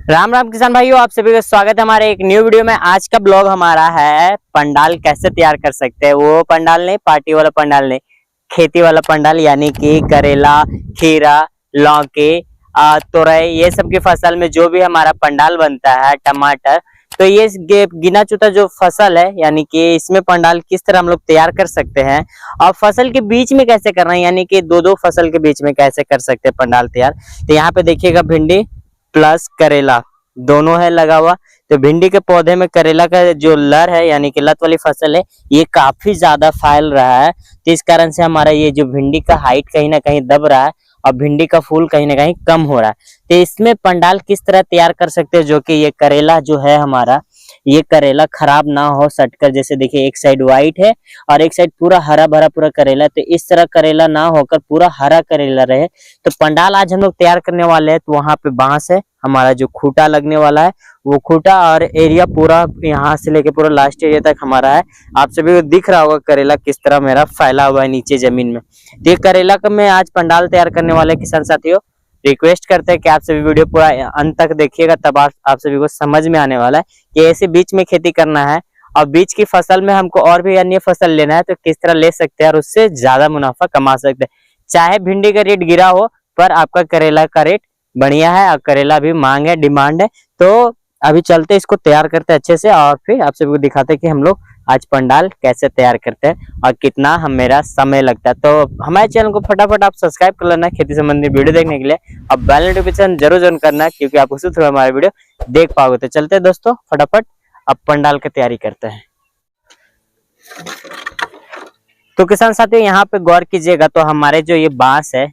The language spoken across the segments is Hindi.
राम राम किसान भाइयों, आप सभी का स्वागत है हमारे एक न्यू वीडियो में। आज का ब्लॉग हमारा है पंडाल कैसे तैयार कर सकते हैं। वो पंडाल नहीं, पार्टी वाला पंडाल नहीं, खेती वाला पंडाल, यानी कि करेला, खीरा, लौकी, तुरई, ये सब की फसल में जो भी हमारा पंडाल बनता है, टमाटर, तो ये गिना चुना जो फसल है, यानी कि इसमें पंडाल किस तरह हम लोग तैयार कर सकते हैं और फसल के बीच में कैसे करना है, यानी कि दो दो फसल के बीच में कैसे कर सकते हैं पंडाल तैयार। तो यहाँ पे देखिएगा भिंडी प्लस करेला दोनों है लगा हुआ। तो भिंडी के पौधे में करेला का जो लर है, यानी कि लत वाली फसल है, ये काफी ज्यादा फैल रहा है। तो इस कारण से हमारा ये जो भिंडी का हाइट कहीं ना कहीं दब रहा है और भिंडी का फूल कहीं ना कहीं कम हो रहा है। तो इसमें पंडाल किस तरह तैयार कर सकते हैं, जो कि ये करेला जो है हमारा, ये करेला खराब ना हो सटकर। जैसे देखिए एक साइड व्हाइट है और एक साइड पूरा हरा भरा पूरा करेला, तो इस तरह करेला ना होकर पूरा हरा करेला रहे। तो पंडाल आज हम लोग तैयार करने वाले हैं। तो वहां पे बांस है, हमारा जो खूंटा लगने वाला है, वो खूंटा और एरिया पूरा यहाँ से लेके पूरा लास्ट एरिया तक हमारा है। आप सभी को दिख रहा होगा करेला किस तरह मेरा फैला हुआ है नीचे जमीन में। तो ये करेला का मैं आज पंडाल तैयार करने वाले किसान साथियों, रिक्वेस्ट करते हैं कि आप सभी वीडियो पूरा अंत तक देखिएगा, तब आप सभी को समझ में आने वाला है कि ऐसे बीच में खेती करना है और बीच की फसल में हमको और भी अन्य फसल लेना है तो किस तरह ले सकते हैं और उससे ज्यादा मुनाफा कमा सकते हैं। चाहे भिंडी का रेट गिरा हो, पर आपका करेला का रेट बढ़िया है और करेला भी मांग है, डिमांड है। तो अभी चलते इसको तैयार करते हैं अच्छे से और फिर आप सभी को दिखाते हैं कि हम लोग आज पंडाल कैसे तैयार करते हैं और कितना मेरा समय लगता है। तो हमारे चैनल को फटाफट आप सब्सक्राइब कर लेना खेती संबंधी वीडियो देखने के लिए, और बेल नोटिफिकेशन जरूर करना, क्योंकि आप उसी थ्रू हमारे वीडियो देख पाओगे। तो चलते हैं दोस्तों, फटाफट अब पंडाल की तैयारी करते हैं। तो किसान साथियों यहाँ पे गौर कीजिएगा, तो हमारे जो ये बांस है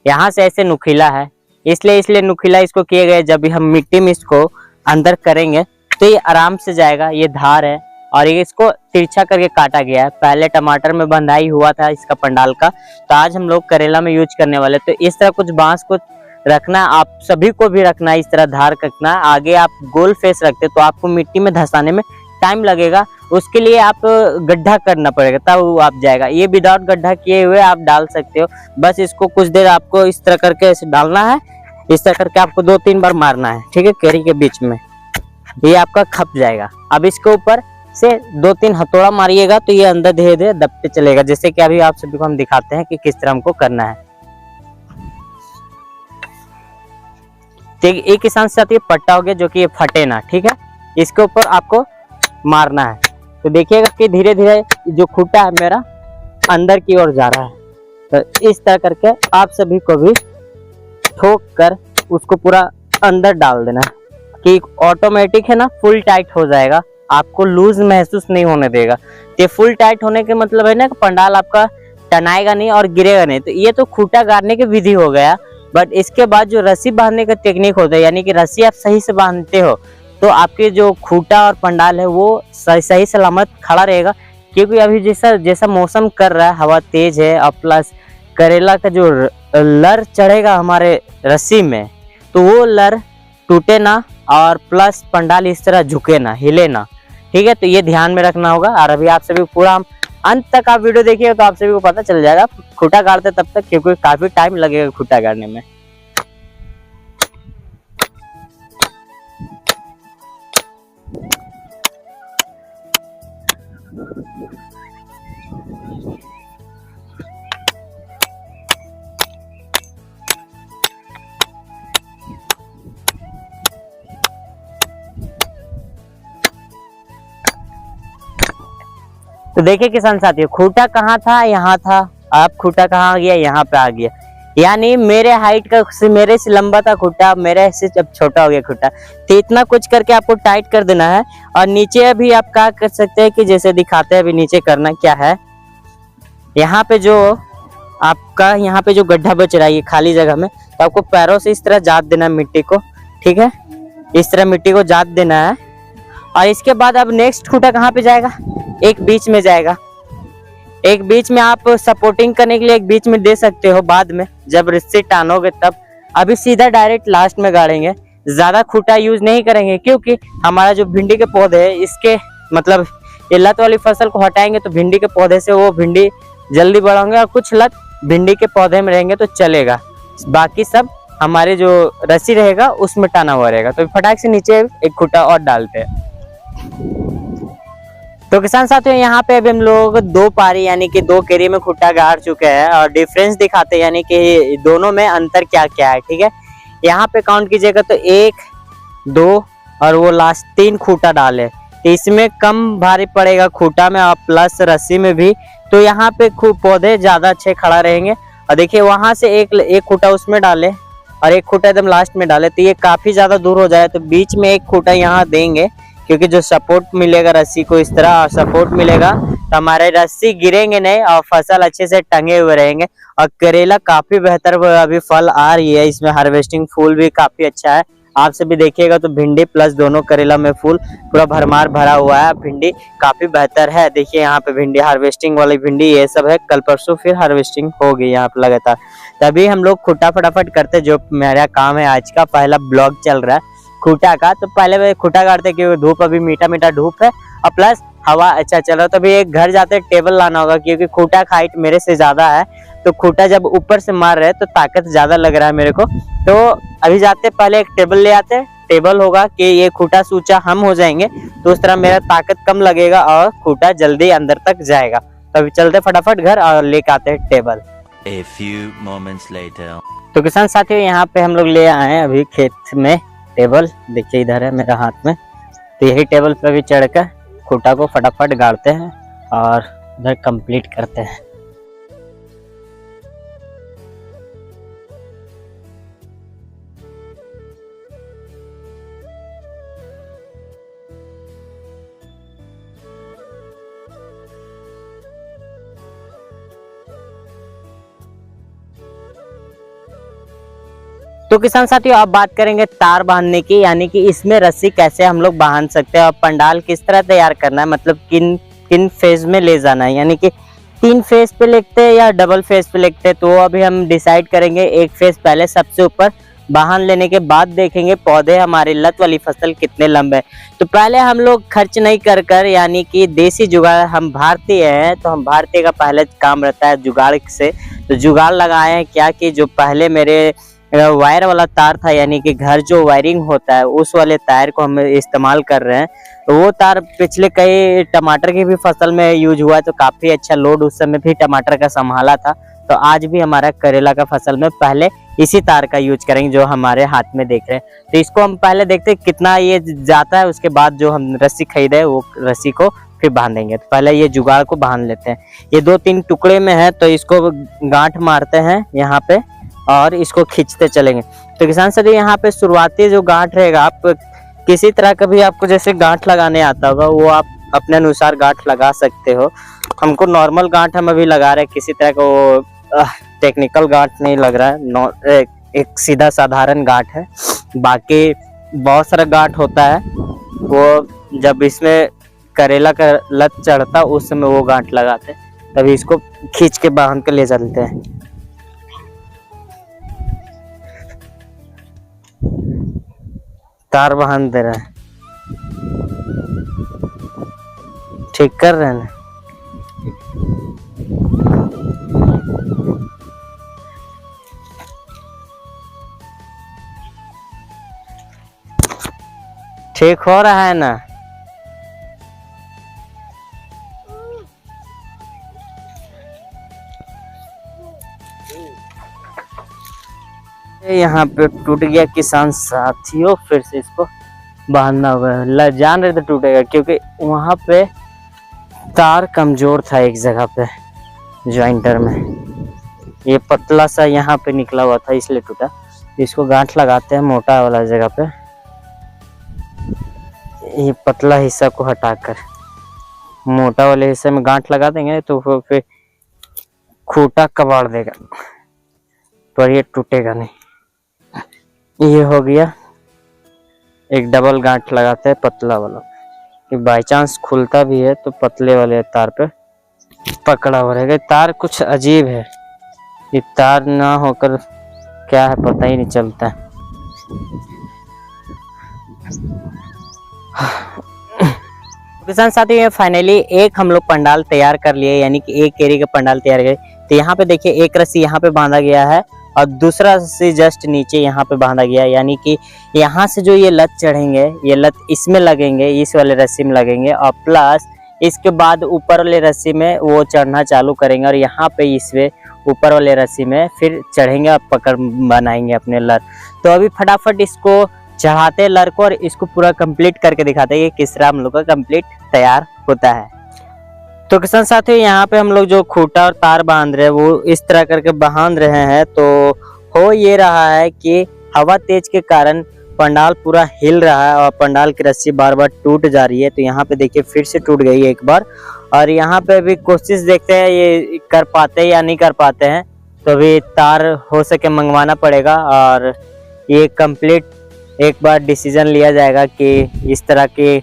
यहाँ से ऐसे नुकीला है, इसलिए नुकीला इसको किए गए। जब भी हम मिट्टी में इसको अंदर करेंगे तो ये आराम से जाएगा। ये धार है और ये इसको तिरछा करके काटा गया है। पहले टमाटर में बंधाई हुआ था इसका पंडाल का, तो आज हम लोग करेला में यूज करने वाले। तो इस तरह कुछ बांस को रखना, आप सभी को भी रखना है, इस तरह धार रखना। आगे आप गोल फेस रखते तो आपको मिट्टी में धंसाने में टाइम लगेगा, उसके लिए आप गड्ढा करना पड़ेगा, तब वो आप जाएगा। ये विदाउट गड्ढा किए हुए आप डाल सकते हो। बस इसको कुछ देर आपको इस तरह करके ऐसे डालना है, इस तरह करके आपको 2-3 बार मारना है, ठीक है, केरी के बीच में, ये आपका खप जाएगा। अब इसके ऊपर से 2-3 हथौड़ा मारिएगा तो ये अंदर धीरे धीरे दबते चलेगा। जैसे कि अभी आप सभी को हम दिखाते हैं कि किस तरह हमको करना है। एक किसान साथ ये पट्टा हो गया जो कि ये फटे ना, ठीक है, इसके ऊपर आपको मारना है। तो देखिएगा कि धीरे धीरे जो खूंटा है मेरा अंदर की ओर जा रहा है। तो इस तरह करके आप सभी को भी ठोक कर उसको पूरा अंदर डाल देना है कि ऑटोमेटिक है ना, फुल टाइट हो जाएगा, आपको लूज महसूस नहीं होने देगा। ये फुल टाइट होने के मतलब है ना कि पंडाल आपका टनाएगा नहीं और गिरेगा नहीं। तो ये तो खूंटा गाड़ने की विधि हो गया, बट इसके बाद जो रस्सी बांधने का टेक्निक होता है, यानी कि रस्सी आप सही से बांधते हो तो आपके जो खूंटा और पंडाल है वो सही सलामत खड़ा रहेगा। क्योंकि अभी जैसा मौसम कर रहा है, हवा तेज है और प्लस करेला का जो लर चढ़ेगा हमारे रस्सी में, तो वो लर टूटे ना और प्लस पंडाल इस तरह झुके ना, हिले ना, ठीक है। तो ये ध्यान में रखना होगा। और अभी आप सभी पूरा अंत तक आप वीडियो देखिए तो आप सभी को पता चल जाएगा खूंटा गाड़ते तब तक, क्योंकि काफी टाइम लगेगा खूंटा गाड़ने में। तो देखिए किसान साथियों, खूंटा कहाँ था, यहाँ था, अब खूंटा कहाँ आ गया, यहाँ पे आ गया। यानी मेरे हाइट का मेरे से लंबा था खूंटा, मेरे से जब छोटा हो गया खूंटा। तो इतना कुछ करके आपको टाइट कर देना है। और नीचे अभी आप क्या कर सकते हैं कि जैसे दिखाते हैं, अभी नीचे करना क्या है, यहाँ पे जो आपका यहाँ पे जो गड्ढा बच रहा है ये खाली जगह में, तो आपको पैरों से इस तरह जात देना है मिट्टी को, ठीक है, इस तरह मिट्टी को जात देना है। और इसके बाद अब नेक्स्ट खूंटा कहाँ पे जाएगा, एक बीच में जाएगा। एक बीच में आप सपोर्टिंग करने के लिए एक बीच में दे सकते हो, बाद में जब रस्सी टानोगे तब। अभी सीधा डायरेक्ट लास्ट में गाड़ेंगे, ज्यादा खूंटा यूज नहीं करेंगे, क्योंकि हमारा जो भिंडी के पौधे है इसके मतलब ये लत वाली फसल को हटाएंगे तो भिंडी के पौधे से वो भिंडी जल्दी बढ़ेंगे और कुछ लत भिंडी के पौधे में रहेंगे तो चलेगा, बाकी सब हमारे जो रस्सी रहेगा उसमें टाना हुआ रहेगा। तो फटाक से नीचे एक खूंटा और डालते हैं। तो किसान साथियों, यहाँ पे अभी हम लोग 2 पारी यानी कि 2 केरी में खूंटा गाड़ चुके हैं और डिफरेंस दिखाते हैं यानी कि दोनों में अंतर क्या क्या है। ठीक है, यहाँ पे काउंट कीजिएगा तो 1 2 और वो लास्ट 3 खूंटा डाले, तो इसमें कम भारी पड़ेगा खूंटा में और प्लस रस्सी में भी। तो यहाँ पे पौधे ज्यादा अच्छे खड़ा रहेंगे। और देखिए वहां से एक खूंटा उसमें डाले और एक खूंटा एकदम लास्ट में डाले, तो ये काफी ज्यादा दूर हो जाए, तो बीच में एक खूंटा यहाँ देंगे, क्योंकि जो सपोर्ट मिलेगा रस्सी को इस तरह सपोर्ट मिलेगा तो हमारे रस्सी गिरेंगे नहीं और फसल अच्छे से टंगे हुए रहेंगे। और करेला काफी बेहतर अभी फल आ रही है, इसमें हार्वेस्टिंग फूल भी काफी अच्छा है। आप सभी देखिएगा तो भिंडी प्लस दोनों करेला में फूल पूरा भरमार भरा हुआ है। भिंडी काफी बेहतर है। देखिए यहाँ पे भिंडी हार्वेस्टिंग वाली भिंडी ये सब है, कल परसों फिर हार्वेस्टिंग होगी यहाँ पे लगातार। तभी हम लोग खूंटा फटाफट करते, जो मेरा काम है आज का पहला ब्लॉग चल रहा है खूंटा का। तो पहले खूंटा गाड़ते क्योंकि धूप अभी मीठा मीठा धूप है और प्लस हवा अच्छा चल रहा है। तो अभी एक घर जाते टेबल लाना होगा, क्योंकि खूंटा का हाइट मेरे से ज्यादा है, तो खूंटा जब ऊपर से मार रहे तो ताकत ज्यादा लग रहा है मेरे को। तो अभी जाते पहले एक टेबल ले आते, टेबल होगा कि ये खूंटा से ऊंचा हम हो जाएंगे, तो उस तरह मेरा ताकत कम लगेगा और खूंटा जल्दी अंदर तक जाएगा। तो अभी चलते फटाफट घर और लेके आते हैं table. A few moments later. तो किसान साथियों, यहाँ पे हम लोग ले आए हैं अभी खेत में टेबल। देखिए इधर है मेरा हाथ में, तो यही टेबल पे भी चढ़कर खूंटा को फटाफट गाड़ते हैं और उधर कंप्लीट करते हैं। तो किसान साथियों, अब बात करेंगे तार बांधने की, यानी कि इसमें रस्सी कैसे हम लोग बांध सकते हैं और पंडाल किस तरह तैयार करना है, मतलब किन किन फेज में ले जाना है, यानी कि 3 फेज पे लिखते हैं या डबल फेज पे लिखते हैं। तो अभी हम डिसाइड करेंगे। एक फेज पहले सबसे ऊपर बांध लेने के बाद देखेंगे पौधे हमारे लत वाली फसल कितने लंबे। तो पहले हम लोग खर्च नहीं कर यानी कि देसी जुगाड़, हम भारतीय हैं तो हम भारतीय का पहले काम रहता है जुगाड़ से। तो जुगाड़ लगाए हैं क्या कि जो पहले मेरे वायर वाला तार था, यानी कि घर जो वायरिंग होता है उस वाले तार को हम इस्तेमाल कर रहे हैं। तो वो तार पिछले कई टमाटर की भी फसल में यूज हुआ है, तो काफी अच्छा लोड उस समय भी टमाटर का संभाला था। तो आज भी हमारा करेला का फसल में पहले इसी तार का यूज करेंगे जो हमारे हाथ में देख रहे हैं। तो इसको हम पहले देखते हैं कितना ये जाता है, उसके बाद जो हम रस्सी खरीदे वो रस्सी को फिर बांधेंगे। तो पहले ये जुगाड़ को बांध लेते हैं। ये 2-3 टुकड़े में है, तो इसको गांठ मारते हैं यहाँ पे और इसको खींचते चलेंगे। तो किसान साथी, यहाँ पे शुरुआती जो गांठ रहेगा, आप किसी तरह का भी आपको जैसे गांठ लगाने आता होगा वो आप अपने अनुसार गांठ लगा सकते हो। हमको नॉर्मल गांठ हम अभी लगा रहे हैं, किसी तरह का वो टेक्निकल गांठ नहीं लग रहा है, एक सीधा साधारण गांठ है। बाकी बहुत सारा गांठ होता है, वो जब इसमें करेला का लत चढ़ता उस समय वो गांठ लगाते, तभी इसको खींच के बांध के ले चलते हैं। तार बांध दे रहे हैं, ठीक कर रहे हैं। ठीक हो रहा है ना? यहाँ पे टूट गया किसान साथियों, फिर से इसको बांधना होगा। जान रहे थे टूटेगा, क्योंकि वहां पे तार कमजोर था एक जगह पे ज्वाइंटर में, ये पतला सा यहाँ पे निकला हुआ था इसलिए टूटा। इसको गांठ लगाते हैं मोटा वाला जगह पे, ये पतला हिस्सा को हटाकर मोटा वाले हिस्से में गांठ लगा देंगे तो फिर खूंटा कबाड़ देगा, पर ये टूटेगा नहीं। ये हो गया। एक डबल गांठ लगाते हैं पतला वाला, कि बाई चांस खुलता भी है तो पतले वाले तार पे पकड़ा हुआ रहेगा। तार कुछ अजीब है, ये तार ना होकर क्या है पता ही नहीं चलता। किसान साथियों, फाइनली एक हम लोग पंडाल तैयार कर लिए, यानी कि एक केरी का पंडाल तैयार किए। तो यहाँ पे देखिए एक रस्सी यहाँ पे बांधा गया है और दूसरा रस्सी जस्ट नीचे यहाँ पे बांधा गया है, यानी कि यहाँ से जो ये लत चढ़ेंगे, ये लत इसमें लगेंगे, इस वाले रस्सी में लगेंगे, और प्लस इसके बाद ऊपर वाले रस्सी में वो चढ़ना चालू करेंगे और यहाँ पे इसमें ऊपर वाले रस्सी में फिर चढ़ेंगे और पकड़ बनाएंगे अपने लर। तो अभी फटाफट इसको चढ़ाते हैं लर को और इसको पूरा कंप्लीट करके दिखाते हैं कि किस तरह हम लोग का कंप्लीट तैयार होता है। तो किसान साथियों, यहाँ पे हम लोग जो खूंटा और तार बांध रहे हैं वो इस तरह करके बांध रहे हैं। तो हो ये रहा है कि हवा तेज के कारण पंडाल पूरा हिल रहा है और पंडाल की रस्सी बार बार टूट जा रही है। तो यहाँ पे देखिए फिर से टूट गई है एक बार, और यहाँ पे भी कोशिश देखते हैं ये कर पाते हैं या नहीं कर पाते हैं। तो अभी तार हो सके मंगवाना पड़ेगा और ये कंप्लीट एक बार डिसीजन लिया जाएगा कि इस तरह के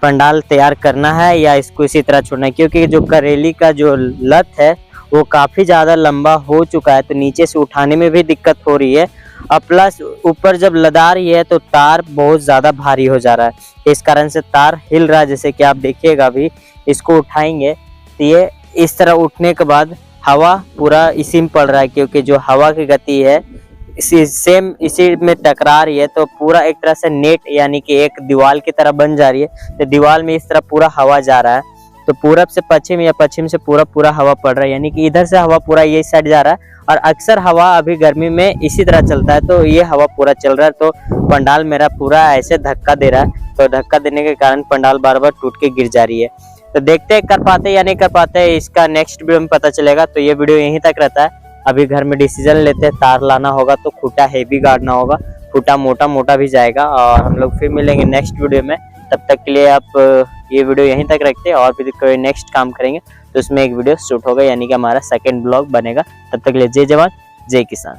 पंडाल तैयार करना है या इसको इसी तरह छोड़ना है, क्योंकि जो करेली का जो लत है वो काफ़ी ज़्यादा लंबा हो चुका है। तो नीचे से उठाने में भी दिक्कत हो रही है और प्लस ऊपर जब लदा रही है तो तार बहुत ज़्यादा भारी हो जा रहा है। इस कारण से तार हिल रहा है, जैसे कि आप देखिएगा अभी इसको उठाएंगे तो ये इस तरह उठने के बाद हवा पूरा इसी में पड़ रहा है, क्योंकि जो हवा की गति है इसी में टकरा रही है। तो पूरा एक तरह से नेट यानी कि एक दीवार की तरह बन जा रही है। तो दीवार में इस तरह पूरा हवा जा रहा है, तो पूरब से पश्चिम या पश्चिम से पूरा हवा पड़ रहा है, यानी कि इधर से हवा पूरा ये साइड जा रहा है। और अक्सर हवा अभी गर्मी में इसी तरह चलता है, तो ये हवा पूरा चल रहा है। तो पंडाल मेरा पूरा ऐसे धक्का दे रहा है, तो धक्का देने के कारण पंडाल बार बार टूट के गिर जा रही है। तो देखते हैं कर पाते या नहीं कर पाते, इसका नेक्स्ट वीडियो में पता चलेगा। तो ये वीडियो यहीं तक रहता है। अभी घर में डिसीजन लेते हैं, तार लाना होगा तो खूंटा हेवी गाड़ना होगा, खूंटा मोटा भी जाएगा। और हम लोग फिर मिलेंगे नेक्स्ट वीडियो में। तब तक के लिए आप ये वीडियो यहीं तक रखते हैं, और फिर कोई नेक्स्ट काम करेंगे तो उसमें एक वीडियो शूट होगा, यानी कि हमारा सेकंड ब्लॉग बनेगा। तब तक के लिए जय जवान जय किसान।